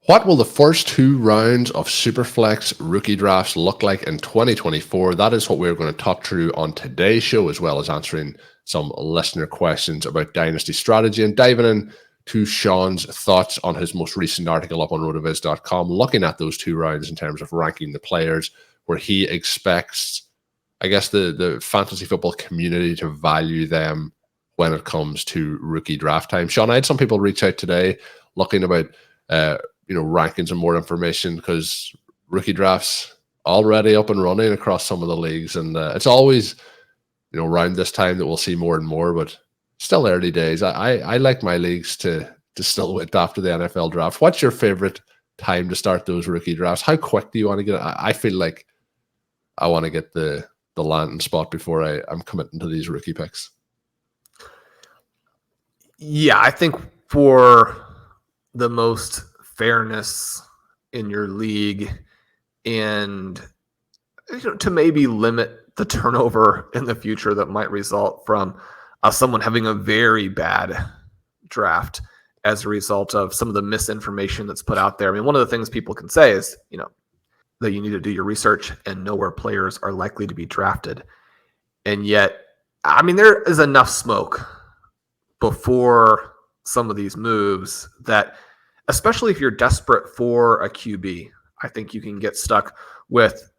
What will the first 2 rounds of Superflex rookie drafts look like in 2024? That is what we're going to talk through on today's show, as well as answering some listener questions about dynasty strategy and diving in to Shawn's thoughts on his most recent article up on rotoviz.com, looking at those 2 rounds in terms of ranking the players where he expects, I guess, the fantasy football community to value them when it comes to rookie draft time. Shawn, I had some people reach out today looking about rankings and more information, because rookie drafts already up and running across some of the leagues, and it's always around this time that we'll see more and more, but still early days. I like my leagues to still wait after the NFL draft. What's your favorite time to start those rookie drafts? How quick do you want to get it? I feel like I want to get the landing spot before I'm committing to these rookie picks. Yeah, I think for the most fairness in your league and to maybe limit the turnover in the future that might result from someone having a very bad draft as a result of some of the misinformation that's put out there. I mean, one of the things people can say is, that you need to do your research and know where players are likely to be drafted. And yet, I mean, there is enough smoke before some of these moves that, especially if you're desperate for a QB, I think you can get stuck with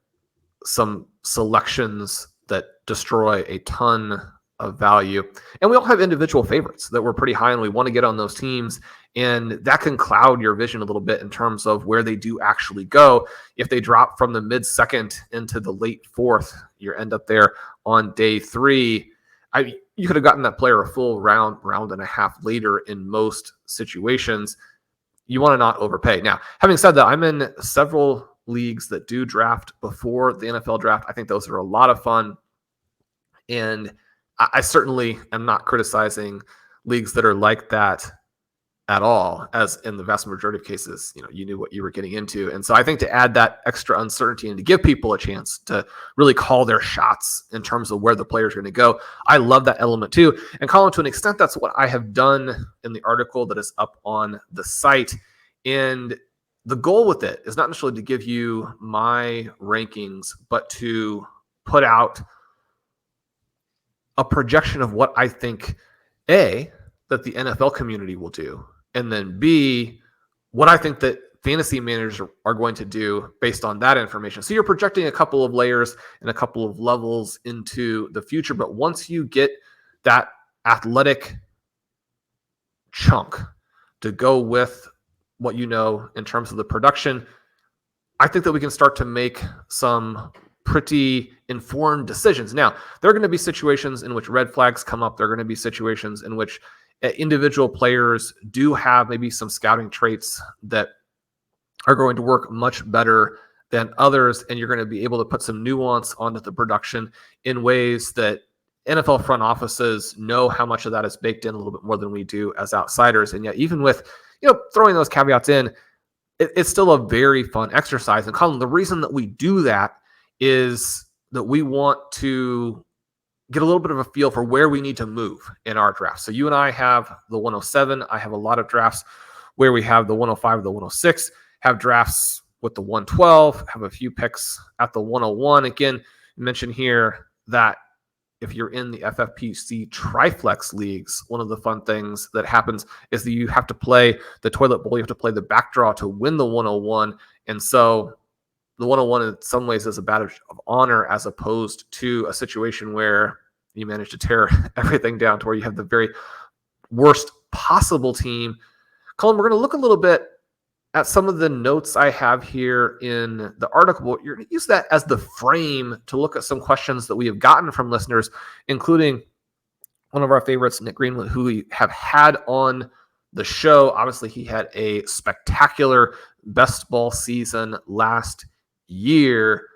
some selections that destroy a ton of value. And we all have individual favorites that we're pretty high on. We want to get on those teams, and that can cloud your vision a little bit in terms of where they do actually go. If they drop from the mid-second into the late fourth, you end up there on day 3. You could have gotten that player a full round and a half later in most situations. You want to not overpay. Now, having said that, I'm in several leagues that do draft before the NFL draft. I think those are a lot of fun. And I certainly am not criticizing leagues that are like that at all, as in the vast majority of cases, you knew what you were getting into. And so I think to add that extra uncertainty and to give people a chance to really call their shots in terms of where the players are going to go, I love that element too. And Colm, to an extent, that's what I have done in the article that is up on the site. And the goal with it is not necessarily to give you my rankings, but to put out a projection of what I think, A, that the NFL community will do, and then B, what I think that fantasy managers are going to do based on that information. So you're projecting a couple of layers and a couple of levels into the future. But once you get that athletic chunk to go with what you know in terms of the production, I think that we can start to make some pretty informed decisions. Now, there are going to be situations in which red flags come up. There are going to be situations in which individual players do have maybe some scouting traits that are going to work much better than others, and you're going to be able to put some nuance onto the production in ways that NFL front offices know how much of that is baked in a little bit more than we do as outsiders. And yet, even with throwing those caveats in, it's still a very fun exercise. And Colm, the reason that we do that is that we want to get a little bit of a feel for where we need to move in our draft. So you and I have the 107. I have a lot of drafts where we have the 105, the 106, have drafts with the 112, have a few picks at the 101. Again, mention here that if you're in the FFPC Triflex leagues, one of the fun things that happens is that you have to play the toilet bowl. You have to play the backdraw to win the 101. And so the 101 in some ways is a badge of honor, as opposed to a situation where you manage to tear everything down to where you have the very worst possible team. Colm, we're going to look a little bit at some of the notes I have here in the article. You're going to use that as the frame to look at some questions that we have gotten from listeners, including one of our favorites, Nick Greenwood, who we have had on the show. Obviously, he had a spectacular best ball season last year.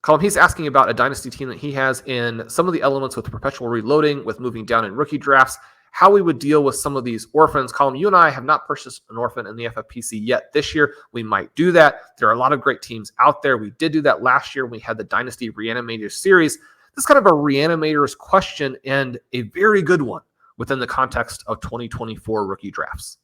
Colm, he's asking about a dynasty team that he has in some of the elements with perpetual reloading, with moving down in rookie drafts, how we would deal with some of these orphans. Colm, you and I have not purchased an orphan in the FFPC yet this year. We might do that. There are a lot of great teams out there. We did do that last year. We had the Dynasty Reanimators series. This is kind of a Reanimators question, and a very good one within the context of 2024 rookie drafts.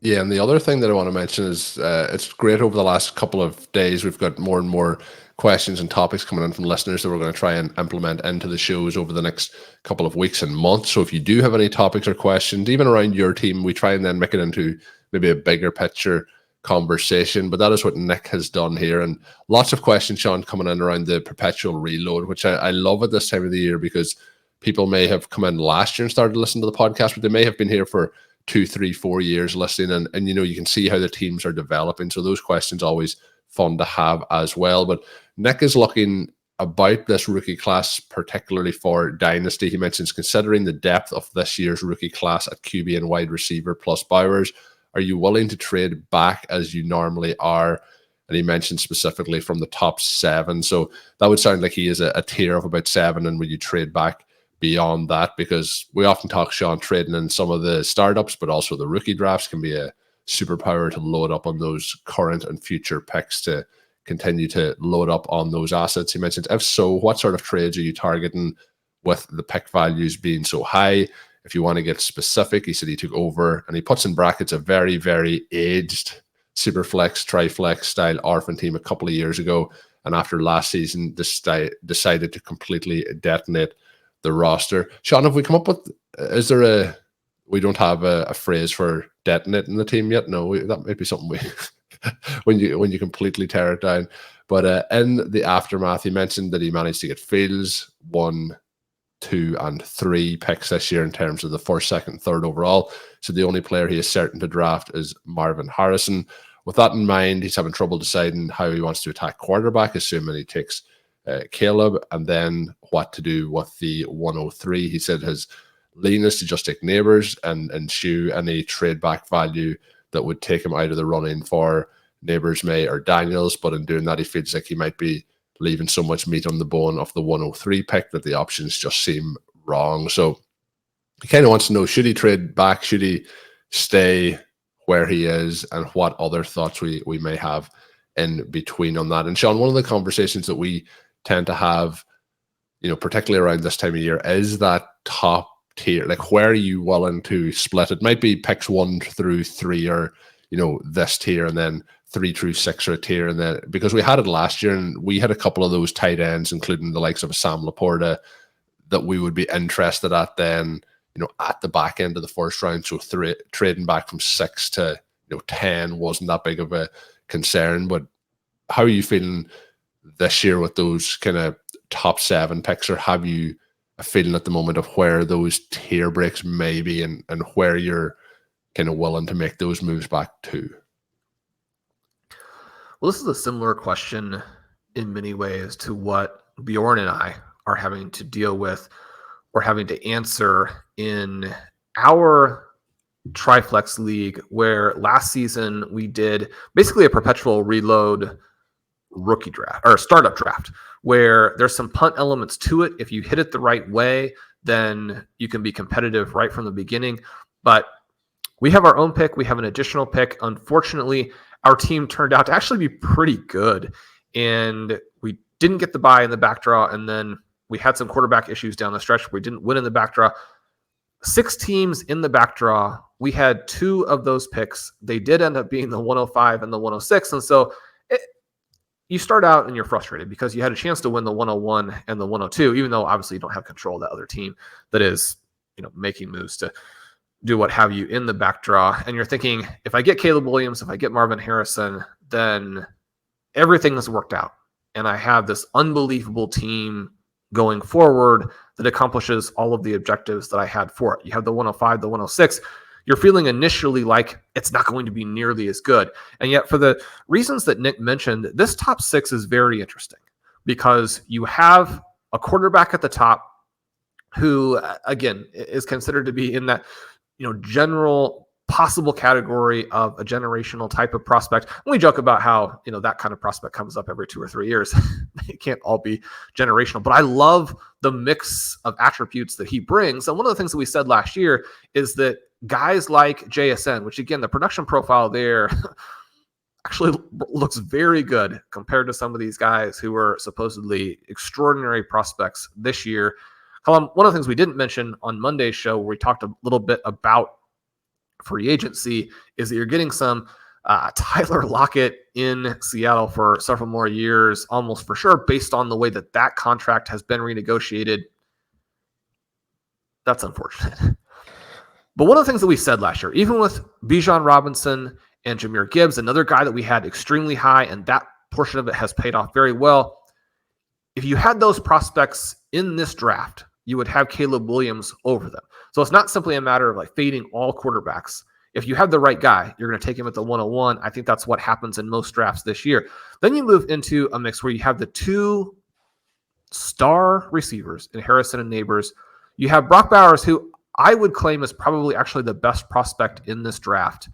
Yeah, and the other thing that I want to mention is it's great over the last couple of days. We've got more and more questions and topics coming in from listeners that we're going to try and implement into the shows over the next couple of weeks and months. So if you do have any topics or questions, even around your team, we try and then make it into maybe a bigger picture conversation. But that is what Nick has done here. And lots of questions, Shawn, coming in around the perpetual reload, which I love at this time of the year because people may have come in last year and started to listen to the podcast, but they may have been here for 2, 3, 4 years listening, and you can see how the teams are developing. So those questions always fun to have as well. But Nick is looking about this rookie class, particularly for Dynasty. He mentions, considering the depth of this year's rookie class at QB and wide receiver plus Bowers, are you willing to trade back as you normally are? And he mentioned specifically from the top 7. So that would sound like he is a tier of about 7. And would you trade back beyond that? Because we often talk, Shawn, trading in some of the startups, but also the rookie drafts can be a superpower to load up on those current and future picks to continue to load up on those assets. He mentioned, if so, what sort of trades are you targeting with the pick values being so high? If you want to get specific, he said he took over, and he puts in brackets, a very, very aged Superflex, Triflex style orphan team a couple of years ago. And after last season, decided to completely detonate the roster. Shawn, have we come up with, is there we don't have a phrase for detonating the team yet? No, that might be something we, when you completely tear it down. But in the aftermath, he mentioned that he managed to get Fields 1, 2, and 3 picks this year in terms of the first, second, third overall. So the only player he is certain to draft is Marvin Harrison. With that in mind, he's having trouble deciding how he wants to attack quarterback, assuming he takes Caleb, and then what to do with the 103. He said his lean is to just take Neighbors and shoe any trade back value that would take him out of the running for Neighbors, May, or Daniels. But in doing that, he feels like he might be leaving so much meat on the bone of the 103 pick that the options just seem wrong. So he kind of wants to know, should he trade back? Should he stay where he is? And what other thoughts we may have in between on that. And Shawn, one of the conversations that we tend to have, particularly around this time of year, is that top tier. Like, where are you willing to split? It might be picks 1 through 3, or this tier, and then 3 through 6 are a tier. And then, because we had it last year, and we had a couple of those tight ends, including the likes of a Sam Laporta, that we would be interested at then, at the back end of the first round. So trading back from 6 to 10 wasn't that big of a concern. But how are you feeling this year with those kind of top 7 picks, or have you a feeling at the moment of where those tier breaks may be, and where you're kind of willing to make those moves back to? Well, this is a similar question in many ways to what Bjorn and I are having to deal with or having to answer in our Triflex League, where last season we did basically a perpetual reload rookie draft or startup draft, where there's some punt elements to it. If you hit it the right way, then you can be competitive right from the beginning. But we have our own pick. We have an additional pick. Unfortunately, our team turned out to actually be pretty good, and we didn't get the bye in the back draw. And then we had some quarterback issues down the stretch. We didn't win in the back draw. 6 teams in the back draw. We had 2 of those picks. They did end up being the 105 and the 106. And so you start out and you're frustrated because you had a chance to win the 101 and the 102, even though obviously you don't have control of that other team that is, making moves to do what have you in the back draw. And you're thinking, if I get Caleb Williams, if I get Marvin Harrison, then everything has worked out. And I have this unbelievable team going forward that accomplishes all of the objectives that I had for it. You have the 105, the 106. You're feeling initially like it's not going to be nearly as good. And yet, for the reasons that Nick mentioned, this top 6 is very interesting because you have a quarterback at the top who, again, is considered to be in that, general possible category of a generational type of prospect. And we joke about how, that kind of prospect comes up every 2 or 3 years. It can't all be generational, but I love the mix of attributes that he brings. And one of the things that we said last year is that guys like JSN, which again, the production profile there actually looks very good compared to some of these guys who were supposedly extraordinary prospects this year. Colm, one of the things we didn't mention on Monday's show, where we talked a little bit about free agency is that you're getting some Tyler Lockett in Seattle for several more years, almost for sure, based on the way that contract has been renegotiated. That's unfortunate. But one of the things that we said last year, even with Bijan Robinson and Jahmyr Gibbs, another guy that we had extremely high, and that portion of it has paid off very well. If you had those prospects in this draft, you would have Caleb Williams over them. So it's not simply a matter of like fading all quarterbacks. If you have the right guy, you're going to take him at the 101. I think that's what happens in most drafts this year. Then you move into a mix where you have the two star receivers in Harrison and Neighbors. You have Brock Bowers, who I would claim is probably actually the best prospect in this draft.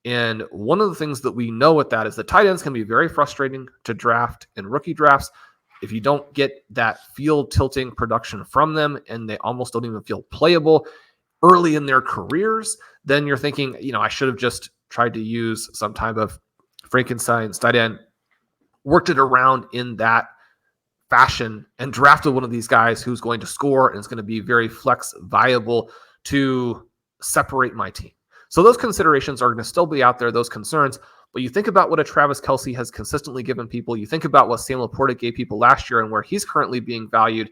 And one of the things that we know with that is that tight ends can be very frustrating to draft in rookie drafts. If you don't get that field tilting production from them and they almost don't even feel playable early in their careers, then you're thinking, I should have just tried to use some type of Frankenstein's tight end, worked it around in that fashion and drafted one of these guys who's going to score and is going to be very flex viable to separate my team. So those considerations are going to still be out there, those concerns. But you think about what a Travis Kelce has consistently given people. You think about what Sam Laporta gave people last year and where he's currently being valued.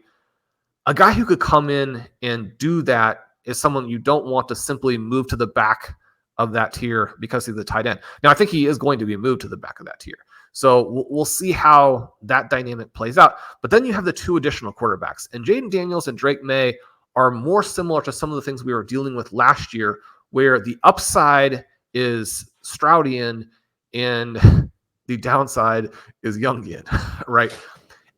A guy who could come in and do that is someone you don't want to simply move to the back of that tier because he's the tight end. Now, I think he is going to be moved to the back of that tier. So we'll see how that dynamic plays out. But then you have the two additional quarterbacks. And Jaden Daniels and Drake May are more similar to some of the things we were dealing with last year, where the upside is Stroudian and the downside is Youngian, right?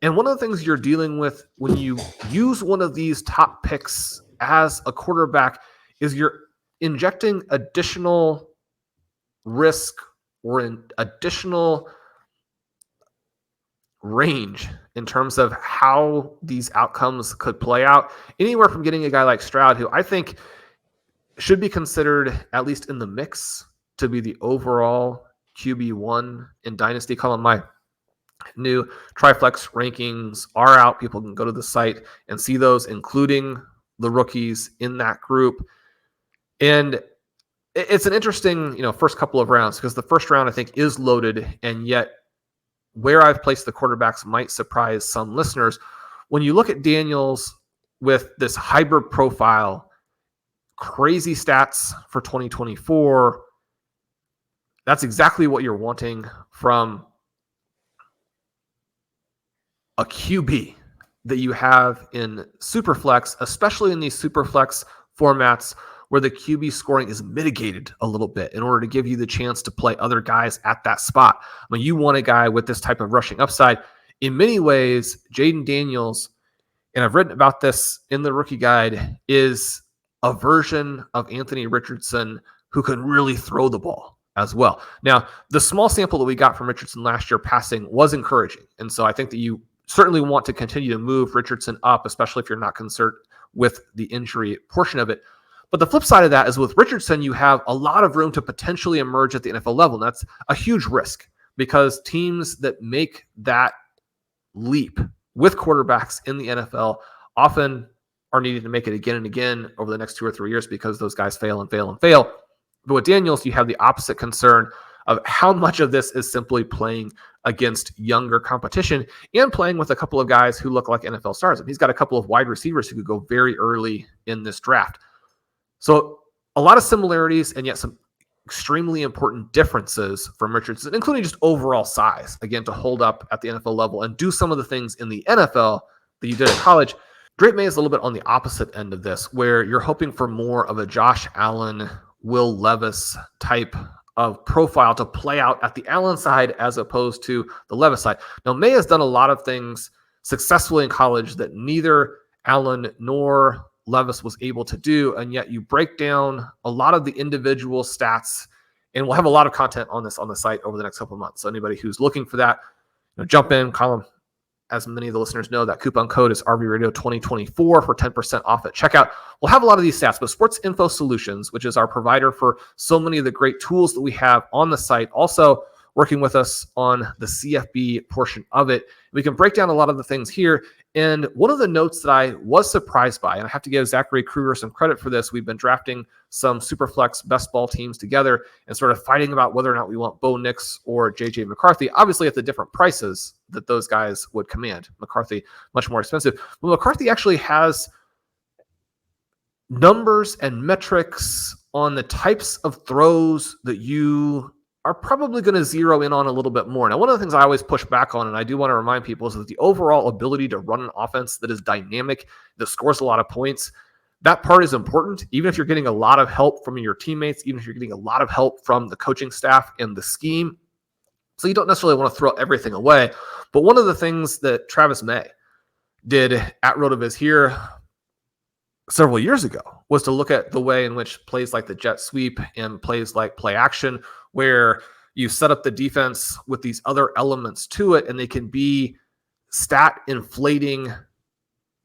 And one of the things you're dealing with when you use one of these top picks as a quarterback is you're injecting additional risk or an additional range in terms of how these outcomes could play out. Anywhere from getting a guy like Stroud, who I think should be considered, at least in the mix, to be the overall QB1 in Dynasty. Colm, my new Triflex rankings are out. People can go to the site and see those, including the rookies in that group. And it's an interesting, first couple of rounds, because the first round I think is loaded, and yet where I've placed the quarterbacks might surprise some listeners. When you look at Daniels with this hybrid profile, crazy stats for 2024, that's exactly what you're wanting from a QB that you have in Superflex, especially in these Superflex formats where the QB scoring is mitigated a little bit in order to give you the chance to play other guys at that spot. When you want a guy with this type of rushing upside, in many ways, Jaden Daniels, and I've written about this in the rookie guide, is a version of Anthony Richardson who can really throw the ball as well. Now, the small sample that we got from Richardson last year passing was encouraging. And so I think that you certainly want to continue to move Richardson up, especially if you're not concerned with the injury portion of it. But the flip side of that is with Richardson, you have a lot of room to potentially emerge at the NFL level. And that's a huge risk, because teams that make that leap with quarterbacks in the NFL often are needing to make it again and again over the next 2 or 3 years, because those guys fail and fail and fail. But with Daniels, you have the opposite concern of how much of this is simply playing against younger competition and playing with a couple of guys who look like NFL stars. And he's got a couple of wide receivers who could go very early in this draft. So a lot of similarities and yet some extremely important differences from Richardson, including just overall size, again, to hold up at the NFL level and do some of the things in the NFL that you did at college. Drake May is a little bit on the opposite end of this, where you're hoping for more of a Josh Allen, Will Levis type of profile to play out at the Allen side as opposed to the Levis side. Now, May has done a lot of things successfully in college that neither Allen nor Levis was able to do, and yet you break down a lot of the individual stats, and we'll have a lot of content on this on the site over the next couple of months. So anybody who's looking for that, jump in, Colm. As many of the listeners know, that coupon code is RVRadio2024 for 10% off at checkout. We'll have a lot of these stats, but Sports Info Solutions, which is our provider for so many of the great tools that we have on the site, also working with us on the CFB portion of it. We can break down a lot of the things here. And one of the notes that I was surprised by, and I have to give Zachary Kruger some credit for this, we've been drafting some Superflex best ball teams together and sort of fighting about whether or not we want Bo Nix or JJ McCarthy, obviously at the different prices that those guys would command. McCarthy, much more expensive. But McCarthy actually has numbers and metrics on the types of throws that you are probably going to zero in on a little bit more. Now, one of the things I always push back on, and I do want to remind people, is that the overall ability to run an offense that is dynamic, that scores a lot of points, that part is important, even if you're getting a lot of help from your teammates, even if you're getting a lot of help from the coaching staff and the scheme. So you don't necessarily want to throw everything away. But one of the things that Travis May did at RotoViz here several years ago was to look at the way in which plays like the jet sweep and plays like play action, where you set up the defense with these other elements to it, and they can be stat inflating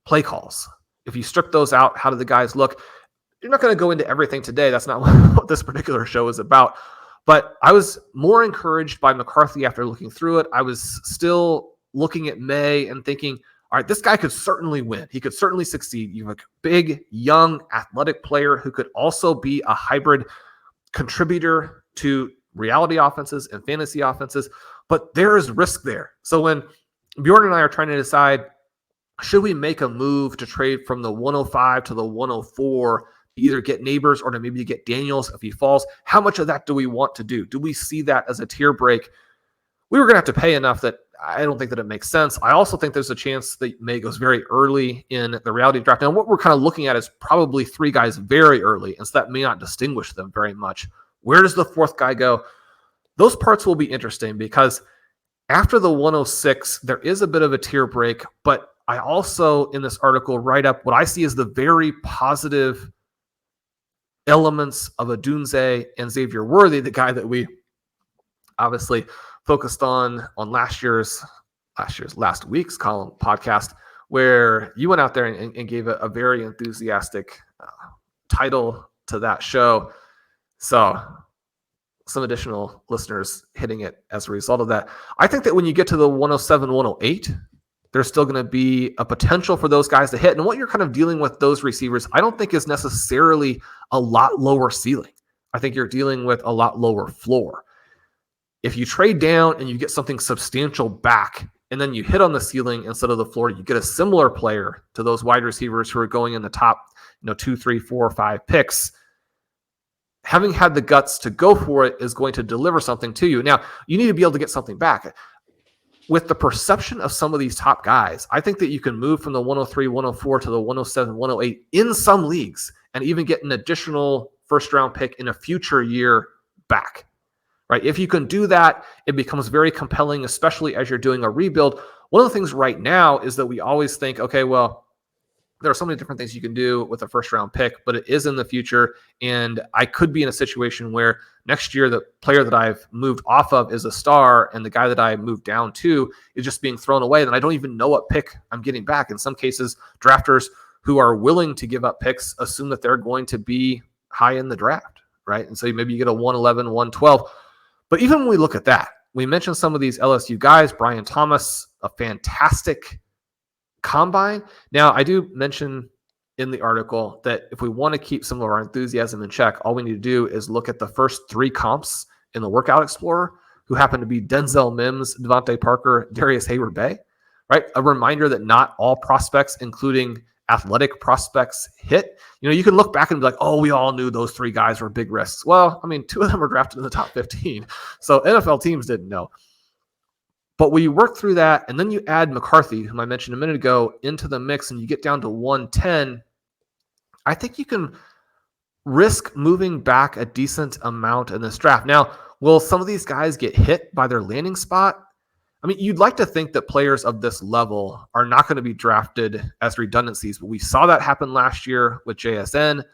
play calls. If you strip those out, how do the guys look? You're not going to go into everything today. That's not what this particular show is about. But I was more encouraged by McCarthy after looking through it. I was still looking at May and thinking, all right, this guy could certainly win. He could certainly succeed. You have a big, young, athletic player who could also be a hybrid contributor to reality offenses and fantasy offenses, but there is risk there. So when Bjorn and I are trying to decide, should we make a move to trade from the 105 to the 104, to either get Neighbors or to maybe get Daniels if he falls, how much of that do we want to do? Do we see that as a tier break? We were going to have to pay enough that I don't think that it makes sense. I also think there's a chance that May goes very early in the reality draft. Now, what we're kind of looking at is probably three guys very early, and so that may not distinguish them very much. Where does the fourth guy go? Those parts will be interesting because after the 106, there is a bit of a tier break, but I also, in this article, write up what I see as the very positive elements of Odunze and Xavier Worthy, the guy that we obviously focused on last week's Colm podcast, where you went out there and gave a very enthusiastic title to that show. So some additional listeners hitting it as a result of that. I think that when you get to the 107, 108, there's still going to be a potential for those guys to hit. And what you're kind of dealing with those receivers, I don't think is necessarily a lot lower ceiling. I think you're dealing with a lot lower floor. If you trade down and you get something substantial back, and then you hit on the ceiling instead of the floor, you get a similar player to those wide receivers who are going in the top, 2, 3, 4, 5 picks. Having had the guts to go for it is going to deliver something to you. Now, you need to be able to get something back. With the perception of some of these top guys, I think that you can move from the 103, 104 to the 107, 108 in some leagues and even get an additional first-round pick in a future year back. Right? If you can do that, it becomes very compelling, especially as you're doing a rebuild. One of the things right now is that we always think, okay, well, there are so many different things you can do with a first-round pick, but it is in the future, and I could be in a situation where next year the player that I've moved off of is a star, and the guy that I moved down to is just being thrown away, and I don't even know what pick I'm getting back. In some cases, drafters who are willing to give up picks assume that they're going to be high in the draft, right? And so maybe you get a 111, 112. But even when we look at that, we mentioned some of these LSU guys. Brian Thomas, a fantastic combine. Now, I do mention in the article that if we want to keep some of our enthusiasm in check, all we need to do is look at the first 3 comps in the Workout Explorer, who happen to be Denzel Mims, Devontae Parker, Darius Hayward-Bay, right? A reminder that not all prospects, including athletic prospects, hit. You can look back and be like, oh, we all knew those 3 guys were big risks. Well, 2 of them were drafted in the top 15. So NFL teams didn't know. But when you work through that, and then you add McCarthy, whom I mentioned a minute ago, into the mix, and you get down to 110, I think you can risk moving back a decent amount in this draft. Now, will some of these guys get hit by their landing spot? You'd like to think that players of this level are not going to be drafted as redundancies, but we saw that happen last year with JSN.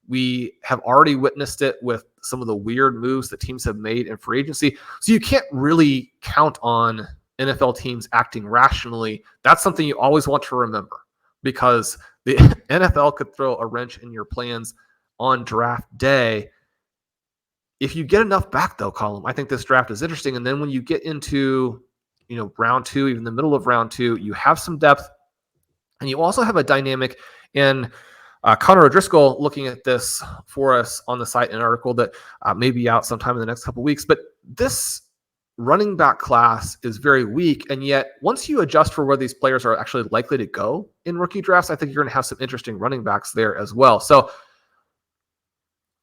We have already witnessed it with some of the weird moves that teams have made in free agency. So you can't really count on NFL teams acting rationally. That's something you always want to remember, because the NFL could throw a wrench in your plans on draft day. if you get enough back, though, Colm, I think this draft is interesting. And then when you get into, round 2, even the middle of round 2, you have some depth, and you also have a dynamic. And Connor O'Driscoll looking at this for us on the site in an article that may be out sometime in the next couple of weeks. But this running back class is very weak. And yet, once you adjust for where these players are actually likely to go in rookie drafts, I think you're going to have some interesting running backs there as well. So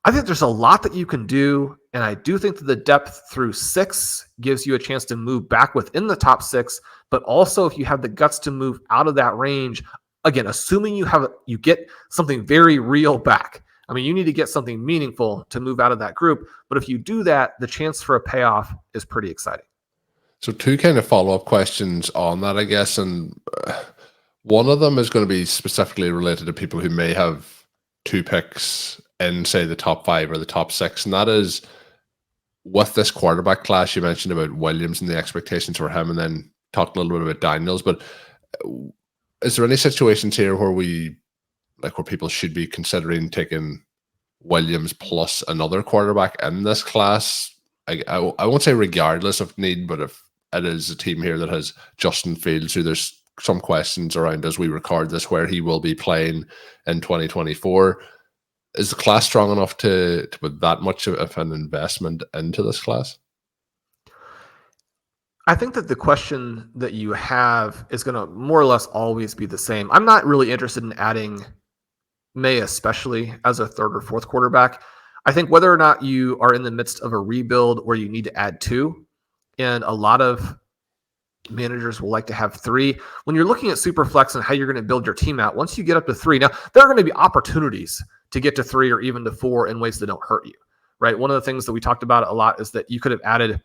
I think there's a lot that you can do. And I do think that the depth through 6 gives you a chance to move back within the top 6. But also, if you have the guts to move out of that range, again, assuming you get something very real back. I mean, you need to get something meaningful to move out of that group. But if you do that, the chance for a payoff is pretty exciting. So 2 kind of follow-up questions on that, I guess. And one of them is going to be specifically related to people who may have 2 picks in, say, the top 5 or the top 6. And that is, with this quarterback class, you mentioned about Williams and the expectations for him, and then talked a little bit about Daniels. But is there any situations here where where people should be considering taking Williams plus another quarterback in this class? I won't say regardless of need, but if it is a team here that has Justin Fields, who there's some questions around as we record this, where he will be playing in 2024, is the class strong enough to put that much of an investment into this class? I think that the question that you have is going to more or less always be the same. I'm not really interested in adding May, especially as a 3rd or 4th quarterback. I think whether or not you are in the midst of a rebuild where you need to add 2, and a lot of managers will like to have 3. When you're looking at Superflex and how you're going to build your team out, once you get up to 3, now there are going to be opportunities to get to 3 or even to 4 in ways that don't hurt you, right? One of the things that we talked about a lot is that you could have added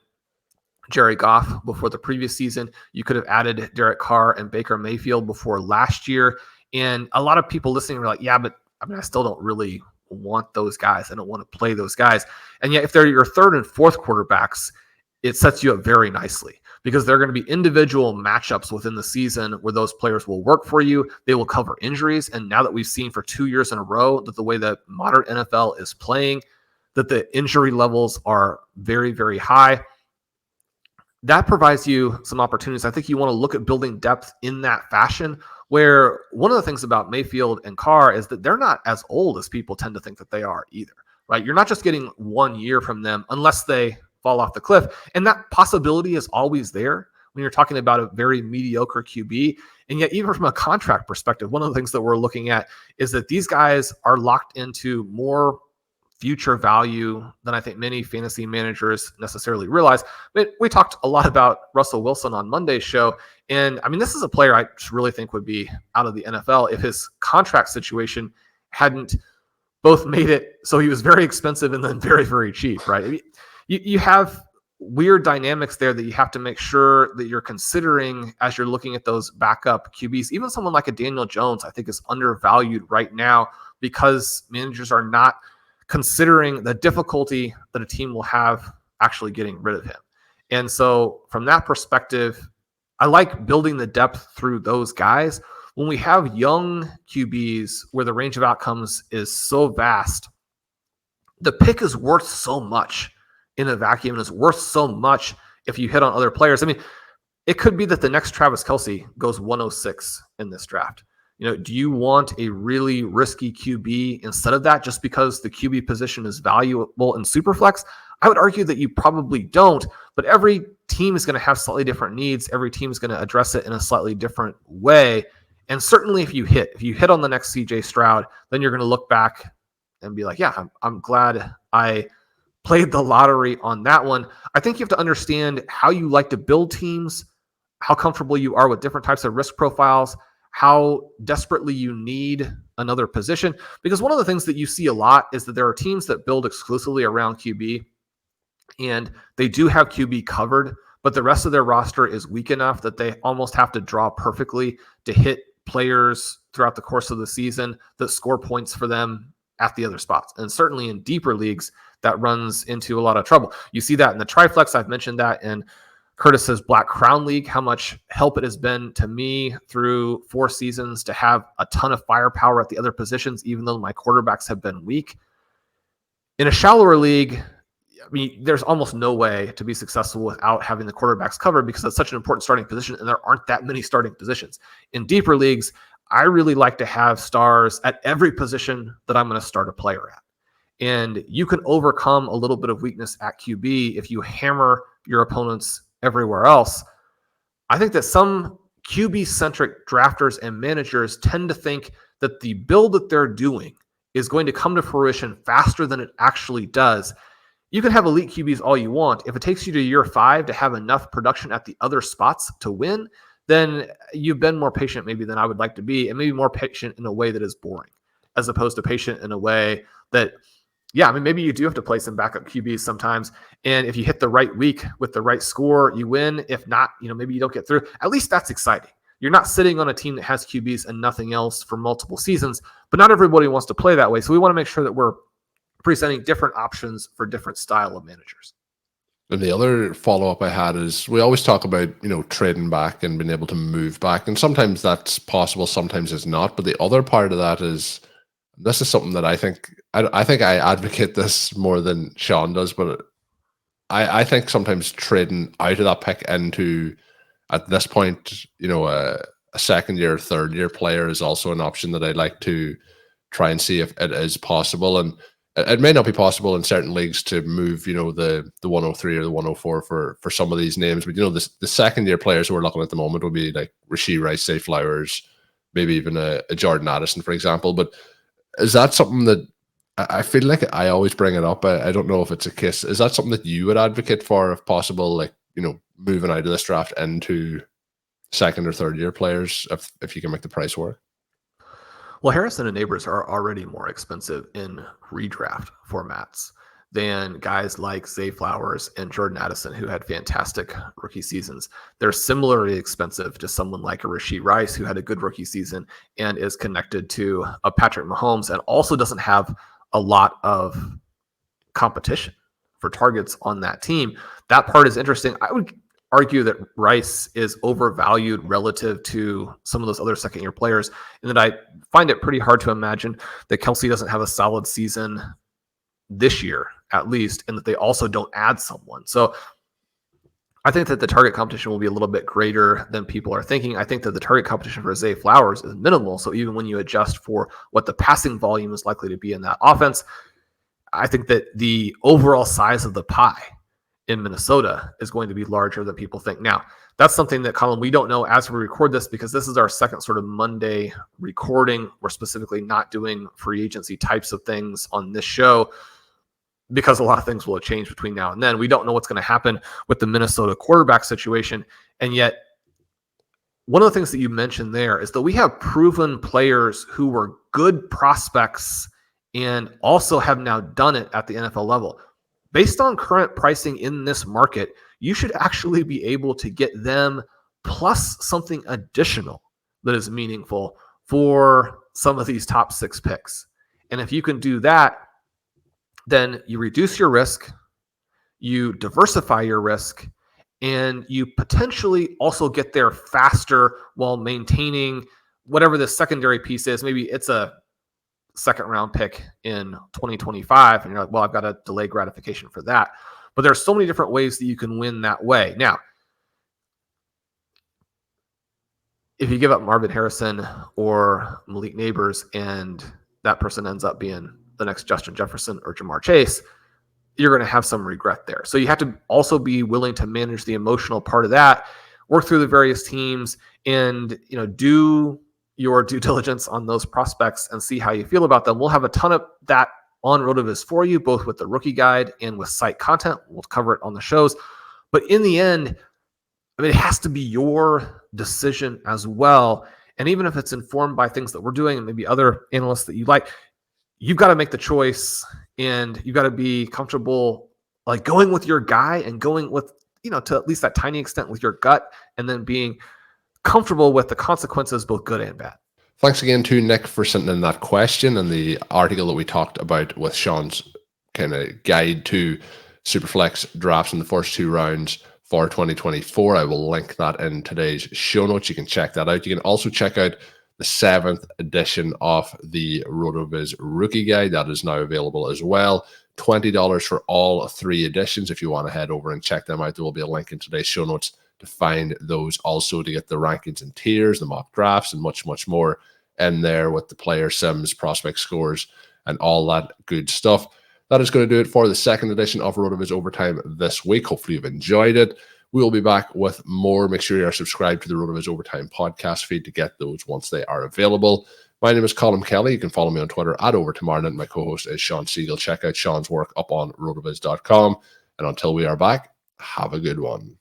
Jared Goff before the previous season. You could have added Derek Carr and Baker Mayfield before last year. And a lot of people listening are like, yeah, but I still don't really want those guys. I don't want to play those guys. And yet if they're your 3rd and 4th quarterbacks, it sets you up very nicely, because they're going to be individual matchups within the season where those players will work for you. They will cover injuries. And now that we've seen for 2 years in a row that the way that modern NFL is playing, that the injury levels are very, very high, that provides you some opportunities. I think you want to look at building depth in that fashion, where one of the things about Mayfield and Carr is that they're not as old as people tend to think that they are either, right? You're not just getting 1 year from them unless they fall off the cliff. And that possibility is always there when you're talking about a very mediocre QB. And yet, even from a contract perspective, one of the things that we're looking at is that these guys are locked into more future value than I think many fantasy managers necessarily realize. We talked a lot about Russell Wilson on Monday's show. And this is a player I really think would be out of the NFL if his contract situation hadn't both made it so he was very expensive and then very, very cheap, right? You have weird dynamics there that you have to make sure that you're considering as you're looking at those backup QBs. Even someone like a Daniel Jones, I think, is undervalued right now because managers are not considering the difficulty that a team will have actually getting rid of him. And so from that perspective, I like building the depth through those guys. When we have young QBs where the range of outcomes is so vast, the pick is worth so much in a vacuum, and it's worth so much if you hit on other players. It could be that the next Travis Kelce goes 106 in this draft. Do you want a really risky QB instead of that just because the QB position is valuable in Superflex? I would argue that you probably don't, but every team is going to have slightly different needs. Every team is going to address it in a slightly different way. And certainly if you hit on the next CJ Stroud, then you're going to look back and be like, yeah, I'm glad I played the lottery on that one. I think you have to understand how you like to build teams, how comfortable you are with different types of risk profiles, how desperately you need another position. Because one of the things that you see a lot is that there are teams that build exclusively around QB, and they do have QB covered, but the rest of their roster is weak enough that they almost have to draw perfectly to hit players throughout the course of the season that score points for them at the other spots. And certainly in deeper leagues, that runs into a lot of trouble. You see that in the Triflex. I've mentioned that in Curtis's Black Crown League, how much help it has been to me through 4 seasons to have a ton of firepower at the other positions, even though my quarterbacks have been weak. In a shallower league, I mean, there's almost no way to be successful without having the quarterbacks covered because that's such an important starting position, and there aren't that many starting positions. In deeper leagues, I really like to have stars at every position that I'm going to start a player at. And you can overcome a little bit of weakness at QB if you hammer your opponents everywhere else. I think that some QB-centric drafters and managers tend to think that the build that they're doing is going to come to fruition faster than it actually does. You can have elite QBs all you want. If it takes you to year 5 to have enough production at the other spots to win, then you've been more patient maybe than I would like to be, and maybe more patient in a way that is boring, as opposed to patient in a way that, yeah, I mean, maybe you do have to play some backup QBs sometimes. And if you hit the right week with the right score, you win. If not, maybe you don't get through. At least that's exciting. You're not sitting on a team that has QBs and nothing else for multiple seasons, but not everybody wants to play that way. So we want to make sure that we're presenting different options for different style of managers. And the other follow-up I had is we always talk about, trading back and being able to move back. And sometimes that's possible, sometimes it's not. But the other part of that is, this is something that I think I advocate this more than Shawn does, but I think sometimes trading out of that pick into, at this point, a second year, third year player is also an option that I'd like to try and see if it is possible. And it may not be possible in certain leagues to move, the 103 or the 104 for some of these names, but the second year players who we're looking at the moment would be like Rashee Rice, Zay Flowers, maybe even a Jordan Addison, for example. But is that something that I feel like I always bring it up? I don't know if it's a case. Is that something that you would advocate for, if possible, like, moving out of this draft into second or third year players if you can make the price work? Well, Harrison and Neighbors are already more expensive in redraft formats than guys like Zay Flowers and Jordan Addison, who had fantastic rookie seasons. They're similarly expensive to someone like a Rashee Rice, who had a good rookie season and is connected to a Patrick Mahomes and also doesn't have a lot of competition for targets on that team. That part is interesting. I would argue that Rice is overvalued relative to some of those other second-year players, and that I find it pretty hard to imagine that Kelce doesn't have a solid season this year, at least, and that they also don't add someone. So I think that the target competition will be a little bit greater than people are thinking. I think that the target competition for Zay Flowers is minimal. So even when you adjust for what the passing volume is likely to be in that offense, I think that the overall size of the pie in Minnesota is going to be larger than people think. Now, that's something that, Colm, we don't know as we record this, because this is our second sort of Monday recording. We're specifically not doing free agency types of things on this show because a lot of things will have changed between now and then. We don't know what's going to happen with the Minnesota quarterback situation. And yet, one of the things that you mentioned there is that we have proven players who were good prospects and also have now done it at the NFL level. Based on current pricing in this market, you should actually be able to get them plus something additional that is meaningful for some of these top 6 picks. And if you can do that, then you reduce your risk, you diversify your risk, and you potentially also get there faster while maintaining whatever the secondary piece is. Maybe it's a second round pick in 2025, and you're like, well, I've got a delay gratification for that. But there's so many different ways that you can win that way. Now, if you give up Marvin Harrison or Malik Neighbors and that person ends up being the next Justin Jefferson or Jamar Chase, you're going to have some regret there. So you have to also be willing to manage the emotional part of that, work through the various teams, and do your due diligence on those prospects and see how you feel about them. We'll have a ton of that on RotoViz for you, both with the rookie guide and with site content. We'll cover it on the shows. But in the end, I mean, it has to be your decision as well. And even if it's informed by things that we're doing and maybe other analysts that you like, you've got to make the choice, and you've got to be comfortable like going with your guy and going with, to at least that tiny extent with your gut, and then being comfortable with the consequences, both good and bad. Thanks again to Nick for sending in that question and the article that we talked about with Shawn's kind of guide to Superflex drafts in the first 2 rounds for 2024. I will link that in today's show notes. You can check that out. You can also check out the 7th edition of the RotoViz Rookie Guide. That is now available as well. $20 for all 3 editions. If you want to head over and check them out, there will be a link in today's show notes to find those, also to get the rankings and tiers, the mock drafts, and much, much more in there with the player sims, prospect scores, and all that good stuff. That is going to do it for the second edition of RotoViz Overtime this week. Hopefully you've enjoyed it. We will be back with more. Make sure you are subscribed to the RotoViz Overtime podcast feed to get those once they are available. My name is Colm Kelly. You can follow me on Twitter at OverToMarnet. My co-host is Shawn Siegele. Check out Shawn's work up on rotoviz.com. And until we are back, have a good one.